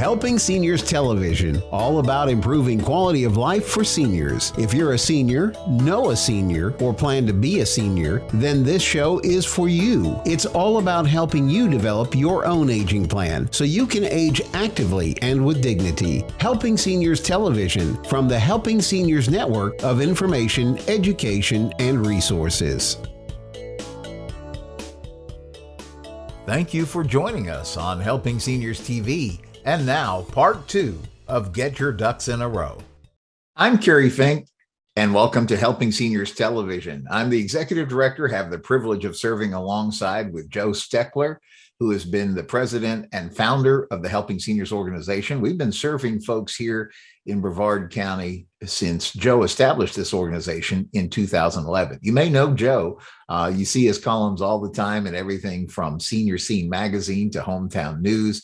Helping Seniors Television, all about improving quality of life for seniors. If you're a senior, know a senior, or plan to be a senior, then this show is for you. It's all about helping you develop your own aging plan so you can age actively and with dignity. Helping Seniors Television from the Helping Seniors Network of information, education, and resources. Thank you for joining us on Helping Seniors TV. And now, part 2 of Get Your Ducks in a Row. I'm Kerry, Fink, and welcome to Helping Seniors Television. I'm the executive director, have the privilege of serving alongside with Joe Steckler, who has been the president and founder of the Helping Seniors organization. We've been serving folks here in Brevard County since Joe established this organization in 2011. You may know Joe. You see his columns all the time and everything from Senior Scene magazine to Hometown News.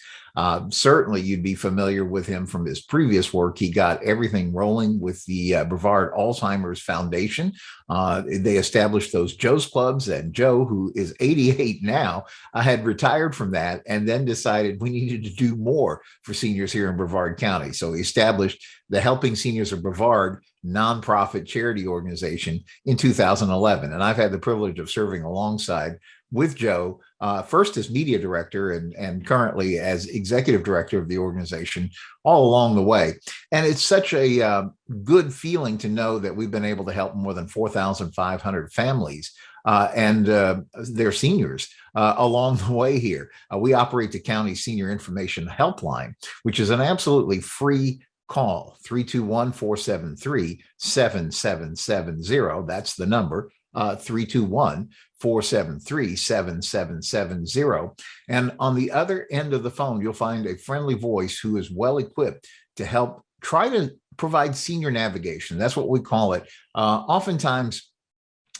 Certainly you'd be familiar with him from his previous work. He got everything rolling with the Brevard Alzheimer's Foundation. They established those Joe's Clubs, and Joe, who is 88 now, had retired from that and then decided we needed to do more for seniors here in Brevard County. So he established the Helping Seniors of Brevard nonprofit charity organization in 2011. And I've had the privilege of serving alongside with Joe, first as media director and currently as executive director of the organization all along the way. And it's such a good feeling to know that we've been able to help more than 4,500 families and their seniors along the way here. We operate the county senior information helpline, which is an absolutely free call, 321-473-7770. That's the number, 321-473-7770. And on the other end of the phone, you'll find a friendly voice who is well equipped to help try to provide senior navigation. That's what we call it. Oftentimes,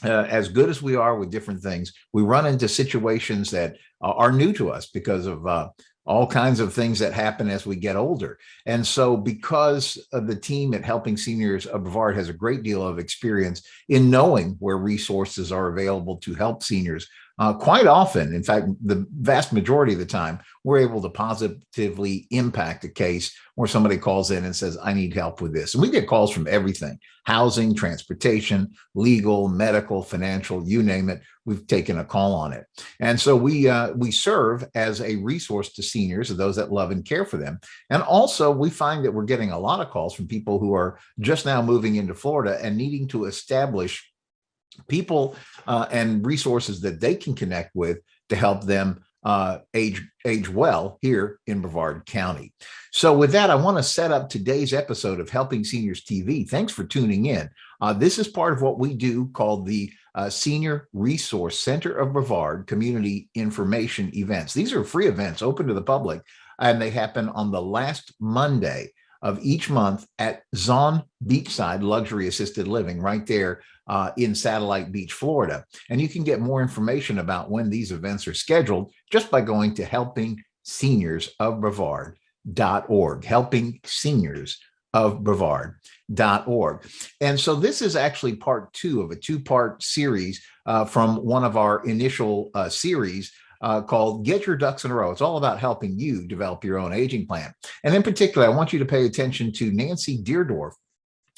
as good as we are with different things, we run into situations that are new to us because of all kinds of things that happen as we get older. And so because of the team at Helping Seniors of Brevard has a great deal of experience in knowing where resources are available to help seniors, quite often, in fact, the vast majority of the time, we're able to positively impact a case where somebody calls in and says, I need help with this. And we get calls from everything: housing, transportation, legal, medical, financial, you name it. We've taken a call on it. And so we serve as a resource to seniors, those that love and care for them. And also we find that we're getting a lot of calls from people who are just now moving into Florida and needing to establish people and resources that they can connect with to help them age well here in Brevard County. So with that, I want to set up today's episode of Helping Seniors TV. Thanks for tuning in. This is part of what we do called the Senior Resource Center of Brevard Community Information Events. These are free events open to the public, and they happen on the last Monday of each month at Zon Beachside Luxury Assisted Living right there in Satellite Beach, Florida. And you can get more information about when these events are scheduled just by going to helpingseniors.brevard.org, helpingseniors.brevard.org. And so this is actually part 2 of a 2-part series from one of our initial series called Get Your Ducks in a Row. It's all about helping you develop your own aging plan. And in particular, I want you to pay attention to Nancy Deardorff,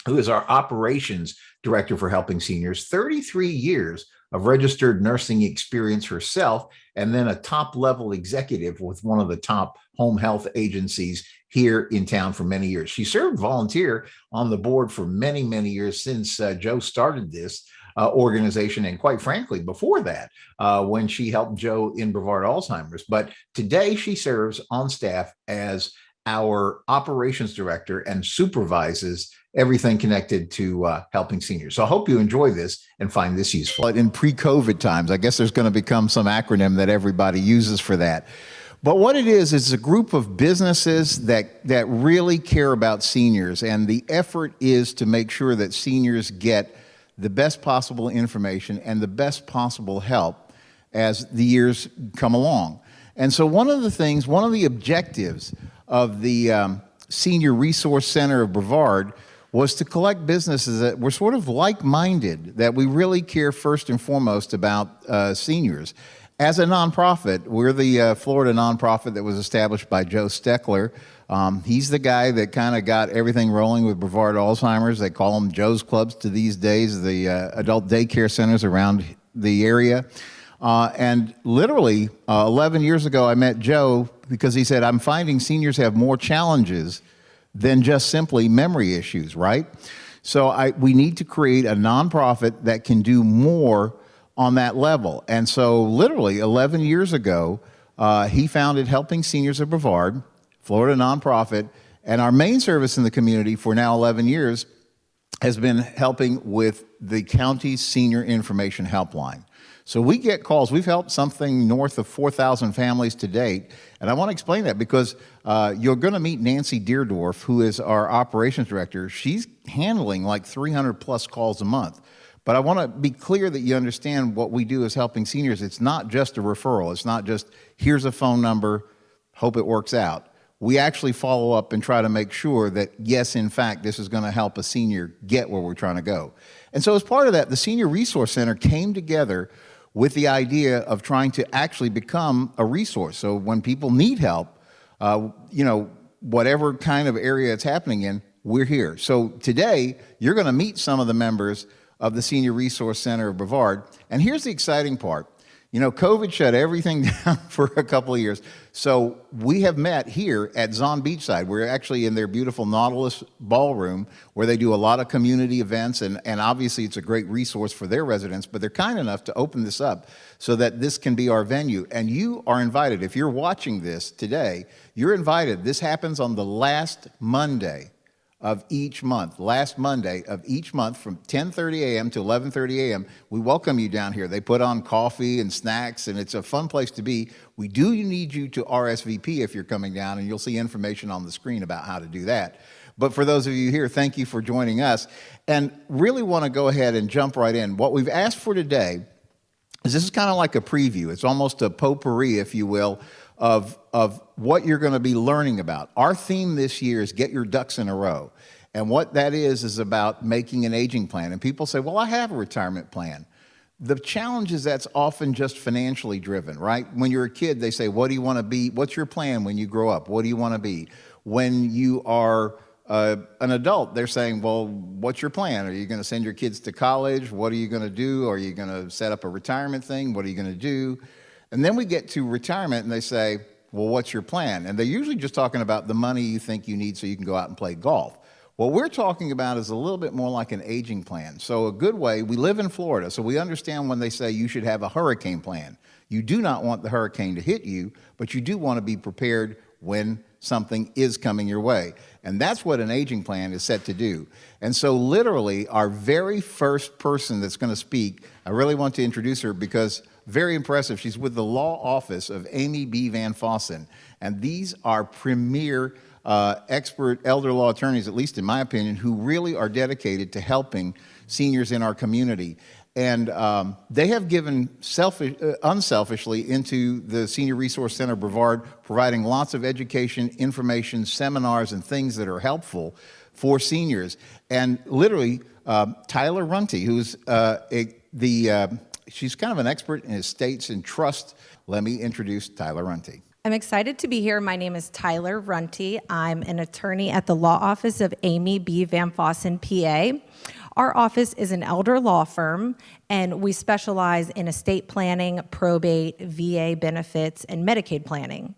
who is our operations director for Helping Seniors, 33 years of registered nursing experience herself, and then a top-level executive with one of the top home health agencies here in town for many years. She served volunteer on the board for many, many years since Joe started this organization, and quite frankly, before that, when she helped Joe in Brevard Alzheimer's. But today she serves on staff as our operations director and supervises everything connected to helping seniors. So I hope you enjoy this and find this useful. In pre-COVID times, I guess there's going to become some acronym that everybody uses for that. But what it is a group of businesses that really care about seniors, and the effort is to make sure that seniors get the best possible information and the best possible help as the years come along. And so one of the objectives of the Senior Resource Center of Brevard was to collect businesses that were sort of like-minded, that we really care first and foremost about seniors. As a nonprofit, we're the Florida nonprofit that was established by Joe Steckler. He's the guy that kind of got everything rolling with Brevard Alzheimer's. They call them Joe's Clubs to these days, the adult daycare centers around the area. And literally 11 years ago, I met Joe because he said, I'm finding seniors have more challenges than just simply memory issues, right? So we need to create a nonprofit that can do more on that level. And so literally 11 years ago, he founded Helping Seniors of Brevard, Florida nonprofit, and our main service in the community for now 11 years has been helping with the county's senior information helpline. So we get calls. We've helped something north of 4,000 families to date. And I want to explain that because you're going to meet Nancy Deardorff, who is our operations director. She's handling like 300 plus calls a month. But I want to be clear that you understand what we do as helping seniors. It's not just a referral. It's not just, here's a phone number, hope it works out. We actually follow up and try to make sure that, yes, in fact, this is going to help a senior get where we're trying to go. And so as part of that, the Senior Resource Center came together with the idea of trying to actually become a resource. So when people need help, whatever kind of area it's happening in, we're here. So today, you're going to meet some of the members of the Senior Resource Center of Brevard. And here's the exciting part. COVID shut everything down for a couple of years. So we have met here at Zon Beachside. We're actually in their beautiful Nautilus ballroom where they do a lot of community events. And obviously it's a great resource for their residents, but they're kind enough to open this up so that this can be our venue. And you are invited. If you're watching this today, you're invited. This happens on the last Monday of each month, last Monday of each month from 10:30 a.m. to 11:30 a.m. We welcome you down here. They put on coffee and snacks, and it's a fun place to be. We do need you to RSVP if you're coming down, and you'll see information on the screen about how to do that. But for those of you here, thank you for joining us, and really want to go ahead and jump right in. What we've asked for today is this is kind of like a preview. It's almost a potpourri, if you will, of what you're going to be learning about. Our theme this year is Get Your Ducks in a Row. And what that is about making an aging plan. And people say, well, I have a retirement plan. The challenge is that's often just financially driven, right? When you're a kid, they say, what do you want to be? What's your plan when you grow up? What do you want to be? When you are an adult, they're saying, well, what's your plan? Are you going to send your kids to college? What are you going to do? Are you going to set up a retirement thing? What are you going to do? And then we get to retirement and they say, well, what's your plan? And they're usually just talking about the money you think you need so you can go out and play golf. What we're talking about is a little bit more like an aging plan. So a good way, we live in Florida, so we understand when they say you should have a hurricane plan. You do not want the hurricane to hit you, but you do want to be prepared when something is coming your way. And that's what an aging plan is set to do. And so literally, our very first person that's going to speak, I really want to introduce her because very impressive. She's with the law office of Amy B. Van Fossen. And these are premier expert elder law attorneys, at least in my opinion, who really are dedicated to helping seniors in our community. And they have given unselfishly into the Senior Resource Center Brevard, providing lots of education, information, seminars, and things that are helpful for seniors. And literally, Tyler Runte, who's she's kind of an expert in estates and trust. Let me introduce Tyler Runte. I'm excited to be here. My name is Tyler Runte. I'm an attorney at the law office of Amy B. Van Fossen, PA. Our office is an elder law firm, and we specialize in estate planning, probate, VA benefits, and Medicaid planning.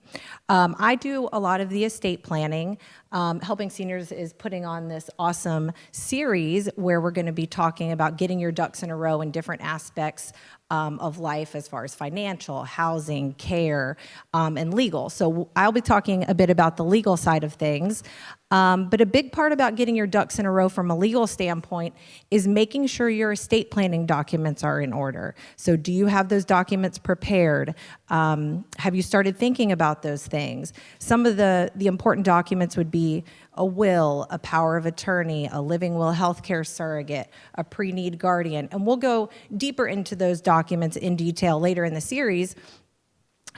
I do a lot of the estate planning. Helping Seniors is putting on this awesome series where we're going to be talking about getting your ducks in a row in different aspects of life as far as financial, housing, care, and legal. So I'll be talking a bit about the legal side of things. But a big part about getting your ducks in a row from a legal standpoint is making sure your estate planning documents are in order. So do you have those documents prepared? Have you started thinking about those things? Some of the important documents would be a will, a power of attorney, a living will healthcare surrogate, a pre-need guardian. And we'll go deeper into those documents in detail later in the series.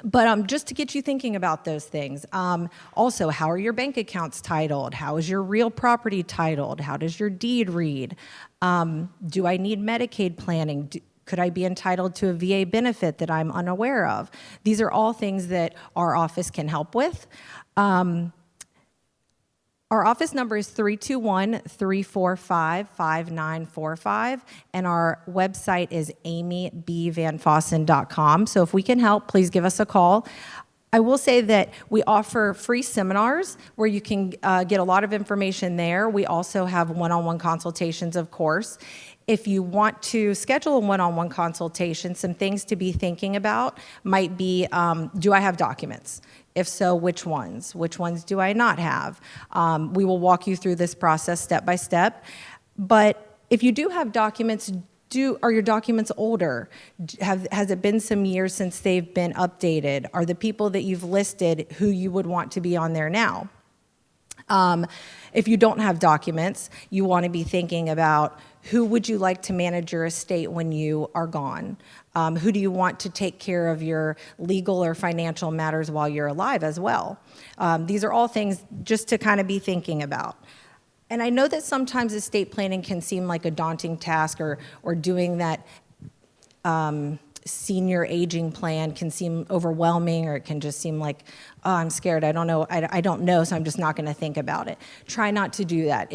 But just to get you thinking about those things. Also, how are your bank accounts titled? How is your real property titled? How does your deed read? Do I need Medicaid planning? Could I be entitled to a VA benefit that I'm unaware of? These are all things that our office can help with. Our office number is 321-345-5945, and our website is amybvanfossen.com. So if we can help, please give us a call. I will say that we offer free seminars where you can get a lot of information there. We also have one-on-one consultations, of course. If you want to schedule a one-on-one consultation, some things to be thinking about might be, do I have documents? If so, which ones? Which ones do I not have? We will walk you through this process step by step. But if you do have documents, are your documents older? Has it been some years since they've been updated? Are the people that you've listed who you would want to be on there now? If you don't have documents, you want to be thinking about who would you like to manage your estate when you are gone? Who do you want to take care of your legal or financial matters while you're alive as well? These are all things just to kind of be thinking about. And I know that sometimes estate planning can seem like a daunting task, or doing that senior aging plan can seem overwhelming, or it can just seem like, oh, I'm scared, I don't know, so I'm just not going to think about it. Try not to do that.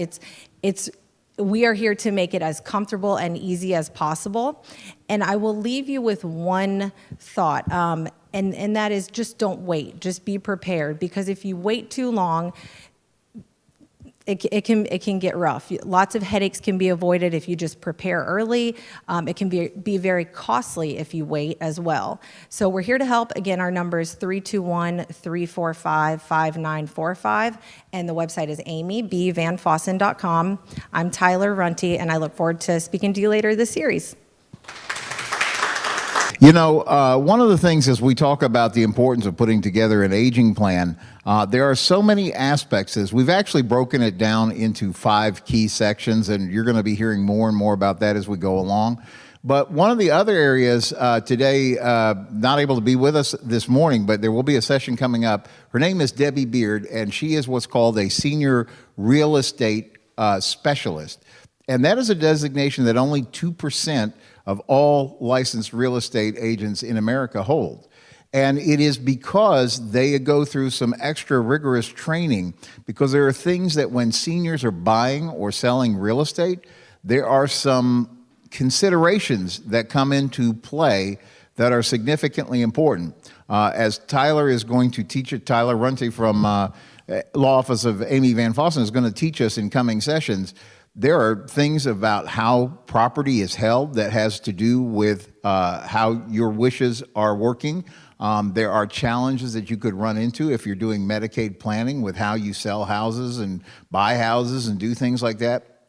We are here to make it as comfortable and easy as possible. And I will leave you with one thought, and that is just don't wait. Just be prepared, because if you wait too long, it can get rough. Lots of headaches can be avoided if you just prepare early. It can be very costly if you wait as well. So we're here to help. Again, our number is 321-345-5945, and the website is amybvanfossen.com. I'm Tyler Runte, and I look forward to speaking to you later this series. You know, one of the things as we talk about the importance of putting together an aging plan, there are so many aspects. We've actually broken it down into 5 key sections, and you're going to be hearing more and more about that as we go along. But one of the other areas today, not able to be with us this morning, but there will be a session coming up. Her name is Debbie Beard, and she is what's called a senior real estate specialist. And that is a designation that only 2% of all licensed real estate agents in America hold. And it is because they go through some extra rigorous training, because there are things that when seniors are buying or selling real estate, there are some considerations that come into play that are significantly important. As Tyler is going to teach it, Tyler Runte from Law Office of Amy Van Fossen is going to teach us in coming sessions. There are things about how property is held that has to do with how your wishes are working. There are challenges that you could run into if you're doing Medicaid planning with how you sell houses and buy houses and do things like that.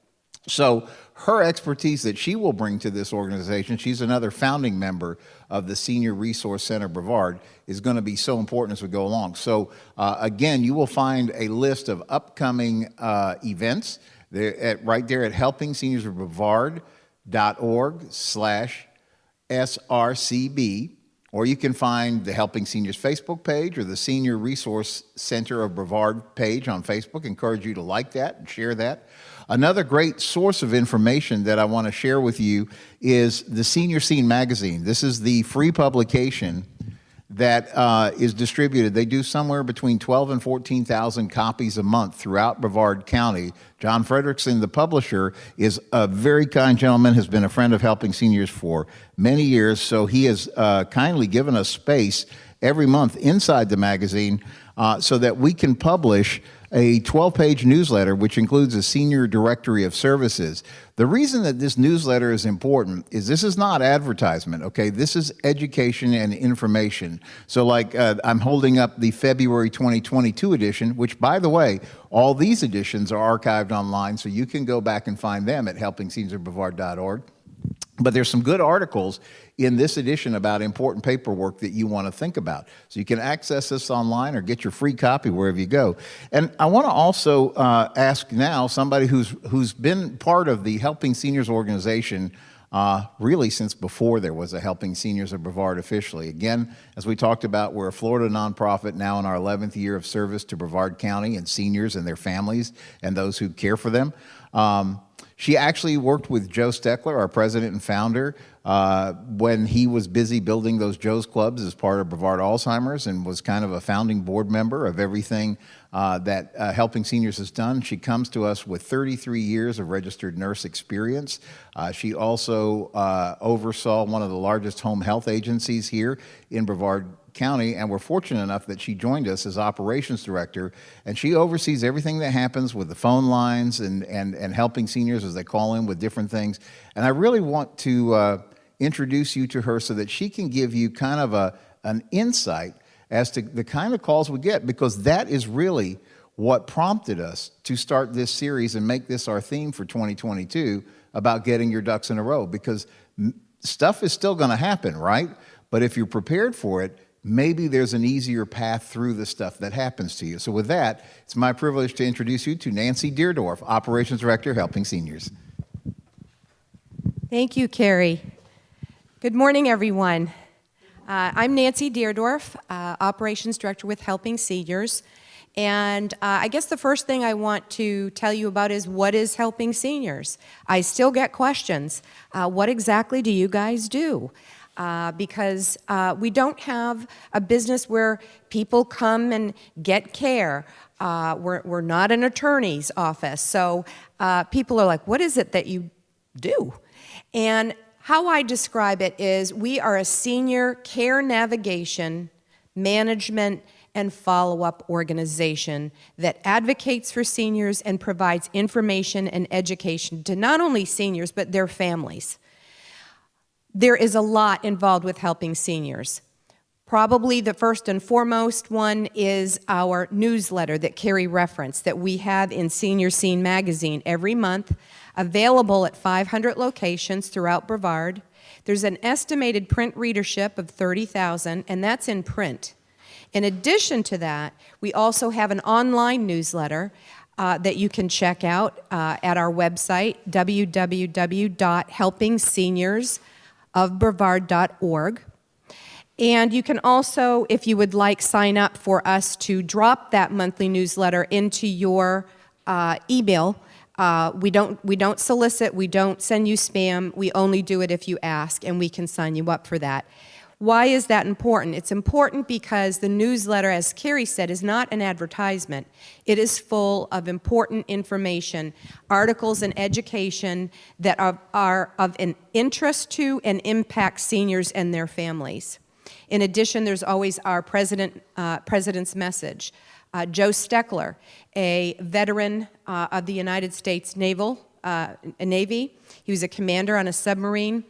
So her expertise that she will bring to this organization, she's another founding member of the Senior Resource Center Brevard, is going to be so important as we go along. So again, you will find a list of upcoming events. They're right there at helpingseniorsofbrevard.org/SRCB, or you can find the Helping Seniors Facebook page or the Senior Resource Center of Brevard page on Facebook. Encourage you to like that and share that. Another great source of information that I want to share with you is the Senior Scene magazine. This is the free publication that is distributed. They do somewhere between 12 and 14,000 copies a month throughout Brevard County. John Frederickson, the publisher, is a very kind gentleman, has been a friend of Helping Seniors for many years, so he has kindly given us space every month inside the magazine so that we can publish a 12-page newsletter, which includes a senior directory of services. The reason that this newsletter is important is this is not advertisement, okay? This is education and information. So like I'm holding up the February 2022 edition, which, by the way, all these editions are archived online, so you can go back and find them at helpingseniorsofbrevard.org. But there's some good articles in this edition about important paperwork that you want to think about. So you can access this online or get your free copy wherever you go. And I want to also ask now somebody who's been part of the Helping Seniors organization really since before there was a Helping Seniors of Brevard officially. Again, as we talked about, we're a Florida nonprofit now in our 11th year of service to Brevard County and seniors and their families and those who care for them. She actually worked with Joe Steckler, our president and founder, when he was busy building those Joe's Clubs as part of Brevard Alzheimer's and was kind of a founding board member of everything that Helping Seniors has done. She comes to us with 33 years of registered nurse experience. She also oversaw one of the largest home health agencies here in Brevard County, and we're fortunate enough that she joined us as operations director, and she oversees everything that happens with the phone lines and helping seniors as they call in with different things. And I really want to introduce you to her so that she can give you kind of an insight as to the kind of calls we get, because that is really what prompted us to start this series and make this our theme for 2022 about getting your ducks in a row, because stuff is still going to happen, right? But if you're prepared for it, maybe there's an easier path through the stuff that happens to you. So with that, it's my privilege to introduce you to Nancy Deardorff, Operations Director, Helping Seniors. Thank you, Kerry. Good morning, everyone. I'm Nancy Deardorff, Operations Director with Helping Seniors. And I guess the first thing I want to tell you about is, what is Helping Seniors? I still get questions. What exactly do you guys do? Because we don't have a business where people come and get care. We're not an attorney's office. So people are like, what is it that you do? And how I describe it is, we are a senior care navigation, management, and follow-up organization that advocates for seniors and provides information and education to not only seniors, but their families. There is a lot involved with Helping Seniors. Probably the first and foremost one is our newsletter that Kerry referenced, that we have in Senior Scene magazine every month, available at 500 locations throughout Brevard. There's an estimated print readership of 30,000, and that's in print. In addition to that, we also have an online newsletter that you can check out at our website, www.helpingseniors.brevard.org. And you can also, if you would like, sign up for us to drop that monthly newsletter into your email. We don't solicit, we don't send you spam, we only do it if you ask, and we can sign you up for that. Why is that important? It's important because the newsletter, as Kerry said, is not an advertisement. It is full of important information, articles and education that are of an interest to and impact seniors and their families. In addition, there's always our president's message. Joe Steckler, a veteran of the United States Navy. He was a commander on a submarine.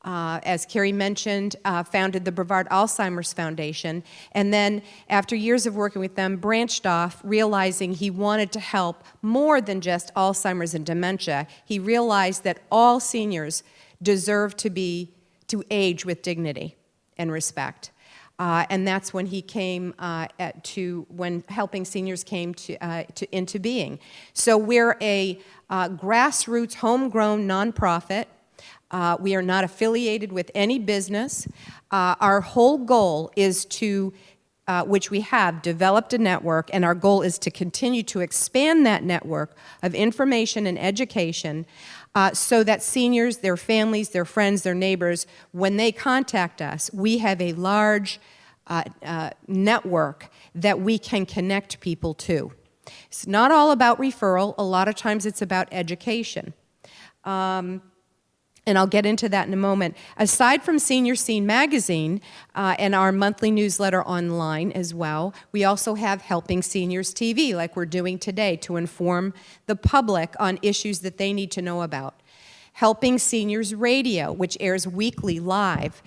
As Kerry mentioned, founded the Brevard Alzheimer's Foundation, and then after years of working with them, branched off, realizing he wanted to help more than just Alzheimer's and dementia. He realized that all seniors deserve to age with dignity and respect. And that's when he came when Helping Seniors came into being. So we're a grassroots, homegrown nonprofit. We are not affiliated with any business. Our whole goal is to, which we have developed a network, and our goal is to continue to expand that network of information and education so that seniors, their families, their friends, their neighbors, when they contact us, we have a large network that we can connect people to. It's not all about referral. A lot of times it's about education. And I'll get into that in a moment. Aside from Senior Scene magazine and our monthly newsletter online as well, we also have Helping Seniors TV, like we're doing today, to inform the public on issues that they need to know about. Helping Seniors Radio, which airs weekly live,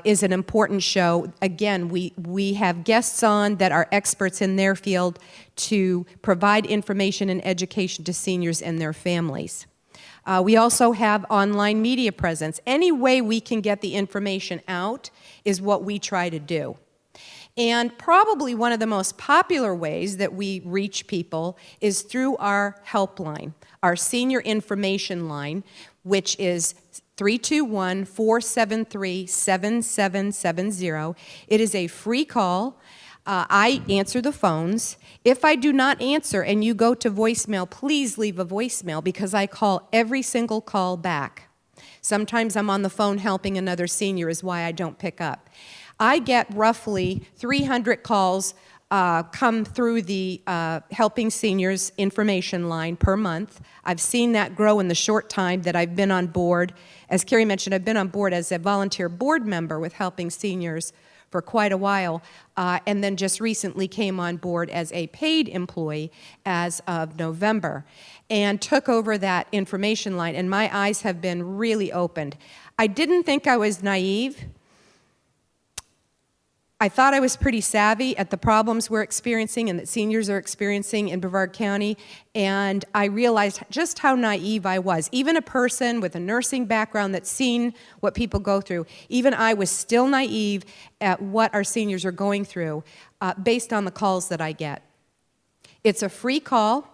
is an important show. Again, we have guests on that are experts in their field to provide information and education to seniors and their families. We also have online media presence. Any way we can get the information out is what we try to do. And probably one of the most popular ways that we reach people is through our helpline, our senior information line, which is 321-473-7770. It is a free call. I answer the phones. If I do not answer and you go to voicemail, please leave a voicemail because I call every single call back. Sometimes I'm on the phone helping another senior is why I don't pick up. I get roughly 300 calls come through the Helping Seniors information line per month. I've seen that grow in the short time that I've been on board. As Kerry mentioned, I've been on board as a volunteer board member with Helping Seniors for quite a while, and then just recently came on board as a paid employee as of November, and took over that information line, and my eyes have been really opened. I didn't think I was naive. I thought I was pretty savvy at the problems we're experiencing and that seniors are experiencing in Brevard County, and I realized just how naive I was. Even a person with a nursing background that's seen what people go through, even I was still naive at what our seniors are going through based on the calls that I get. It's a free call.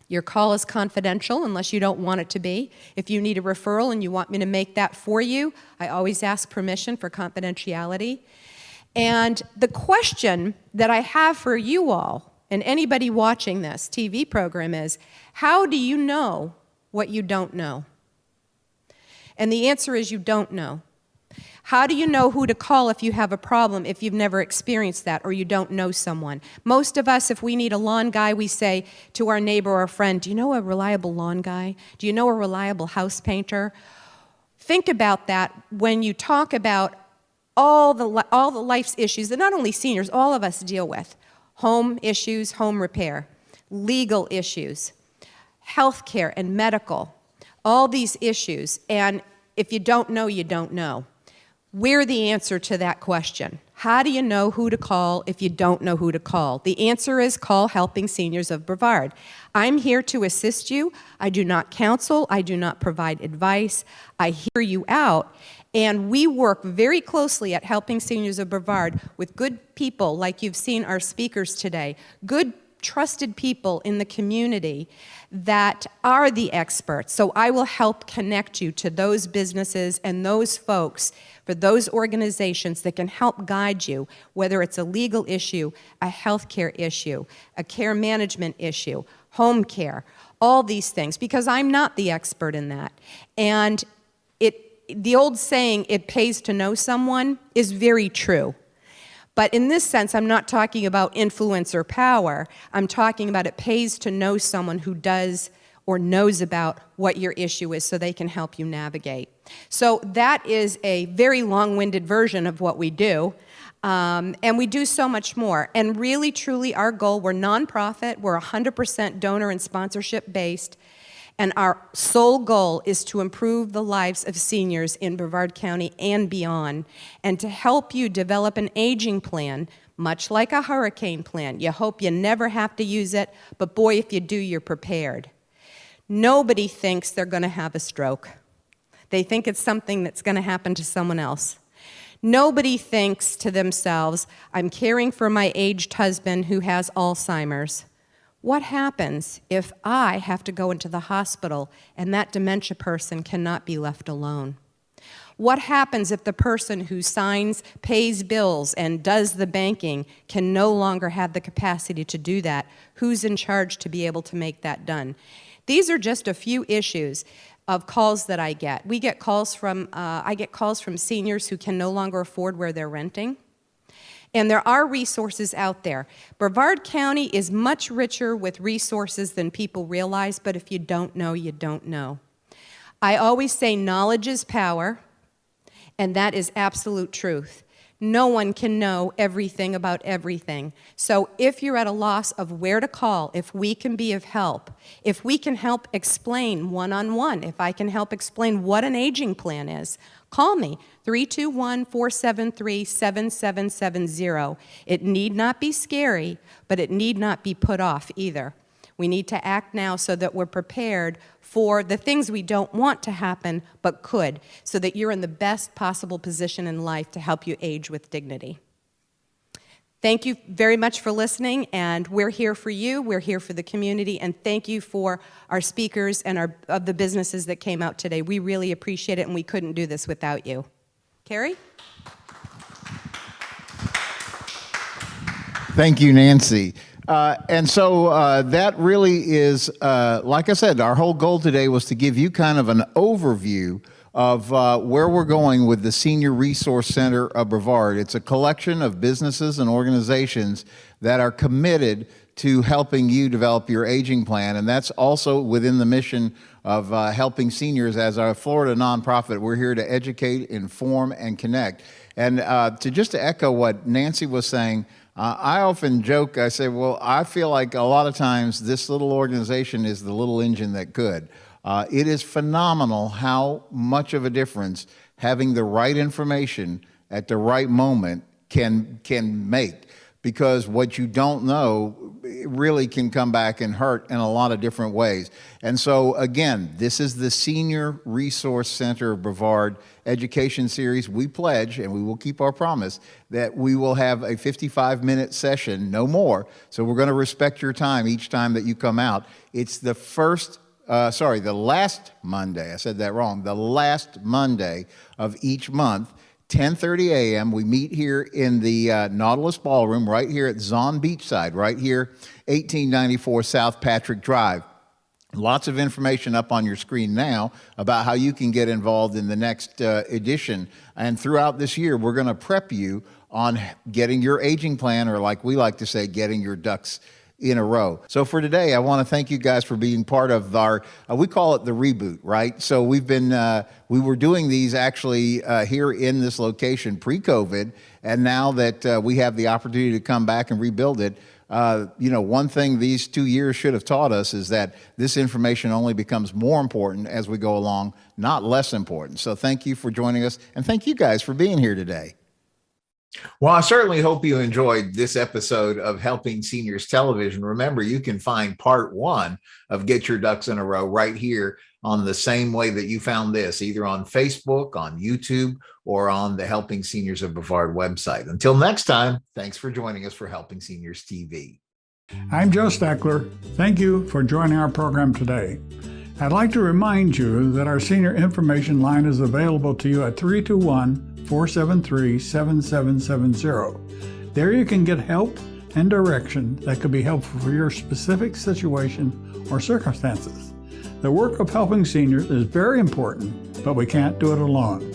Your call is confidential unless you don't want it to be. If you need a referral and you want me to make that for you, I always ask permission for confidentiality. And the question that I have for you all, and anybody watching this TV program, is, how do you know what you don't know? And the answer is you don't know. How do you know who to call if you have a problem if you've never experienced that or you don't know someone? Most of us, if we need a lawn guy, we say to our neighbor or friend, do you know a reliable lawn guy? Do you know a reliable house painter? Think about that when you talk about all the life's issues that not only seniors, all of us deal with. Home issues, home repair, legal issues, health care and medical, all these issues. And if you don't know, you don't know. We're the answer to that question. How do you know who to call if you don't know who to call? The answer is call Helping Seniors of Brevard. I'm here to assist you. I do not counsel. I do not provide advice. I hear you out. And we work very closely at Helping Seniors of Brevard with good people like you've seen our speakers today, good trusted people in the community that are the experts. So I will help connect you to those businesses and those folks for those organizations that can help guide you, whether it's a legal issue, a healthcare issue, a care management issue, home care, all these things, because I'm not the expert in that. And the old saying, it pays to know someone, is very true. But in this sense, I'm not talking about influence or power. I'm talking about it pays to know someone who does or knows about what your issue is so they can help you navigate. So that is a very long-winded version of what we do. And we do so much more. And really, truly, our goal, we're nonprofit, we're 100% donor and sponsorship based. And our sole goal is to improve the lives of seniors in Brevard County and beyond, and to help you develop an aging plan, much like a hurricane plan. You hope you never have to use it, but boy, if you do, you're prepared. Nobody thinks they're going to have a stroke. They think it's something that's going to happen to someone else. Nobody thinks to themselves, I'm caring for my aged husband who has Alzheimer's. What happens if I have to go into the hospital and that dementia person cannot be left alone? What happens if the person who signs, pays bills, and does the banking can no longer have the capacity to do that? Who's in charge to be able to make that done? These are just a few issues of calls that I get. We get calls from, I get calls from seniors who can no longer afford where they're renting. And there are resources out there. Brevard County is much richer with resources than people realize, but if you don't know, you don't know. I always say knowledge is power, and that is absolute truth. No one can know everything about everything. So if you're at a loss of where to call, if we can be of help, if we can help explain one-on-one, if I can help explain what an aging plan is, call me, 321-473-7770. It need not be scary, but it need not be put off either. We need to act now so that we're prepared for the things we don't want to happen, but could, so that you're in the best possible position in life to help you age with dignity. Thank you very much for listening, and we're here for you, we're here for the community, and thank you for our speakers and of the businesses that came out today. We really appreciate it, and we couldn't do this without you. Kerry? Thank you, Nancy. And so that really is, like I said, our whole goal today was to give you kind of an overview of where we're going with the Senior Resource Center of Brevard. It's a collection of businesses and organizations that are committed to helping you develop your aging plan, and that's also within the mission of helping seniors. As our Florida nonprofit, we're here to educate, inform, and connect. And to echo what Nancy was saying, I often joke, I say, well, I feel like a lot of times this little organization is the little engine that could. It is phenomenal how much of a difference having the right information at the right moment can make, because what you don't know really can come back and hurt in a lot of different ways. And so again, this is the Senior Resource Center of Brevard Education Series. We pledge, and we will keep our promise, that we will have a 55-minute session, no more. So we're going to respect your time each time that you come out. It's the last Monday, I said that wrong, the last Monday of each month, 10:30 a.m. We meet here in the Nautilus Ballroom right here at Zon Beachside, right here, 1894 South Patrick Drive. Lots of information up on your screen now about how you can get involved in the next edition. And throughout this year, we're going to prep you on getting your aging plan, or like we like to say, getting your ducks in a row. So for today, I want to thank you guys for being part of our, we call it the reboot, right? So we were doing these actually here in this location pre-COVID, and now that we have the opportunity to come back and rebuild it, one thing these 2 years should have taught us is that this information only becomes more important as we go along, not less important. So thank you for joining us, and thank you guys for being here today. Well, I certainly hope you enjoyed this episode of Helping Seniors Television. Remember, you can find part 1 of Get Your Ducks in a Row right here on the same way that you found this, either on Facebook, on YouTube, or on the Helping Seniors of Brevard website. Until next time, thanks for joining us for Helping Seniors TV. I'm Joe Steckler. Thank you for joining our program today. I'd like to remind you that our senior information line is available to you at 321-473-7770. There you can get help and direction that could be helpful for your specific situation or circumstances. The work of helping seniors is very important, but we can't do it alone.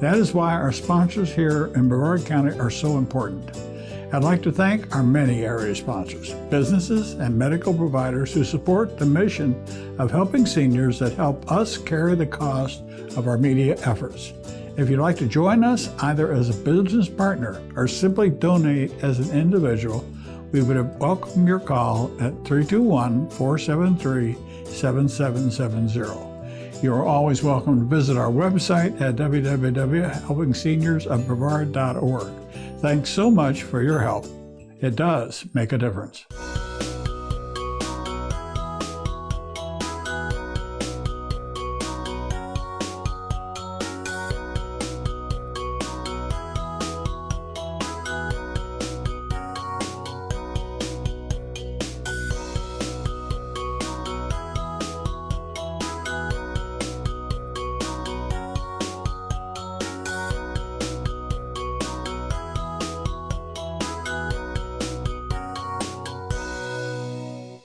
That is why our sponsors here in Brevard County are so important. I'd like to thank our many area sponsors, businesses, and medical providers who support the mission of helping seniors that help us carry the cost of our media efforts. If you'd like to join us either as a business partner or simply donate as an individual, we would welcome your call at 321-473-7770. You are always welcome to visit our website at www.helpingseniorsofbrevard.org. Thanks so much for your help. It does make a difference.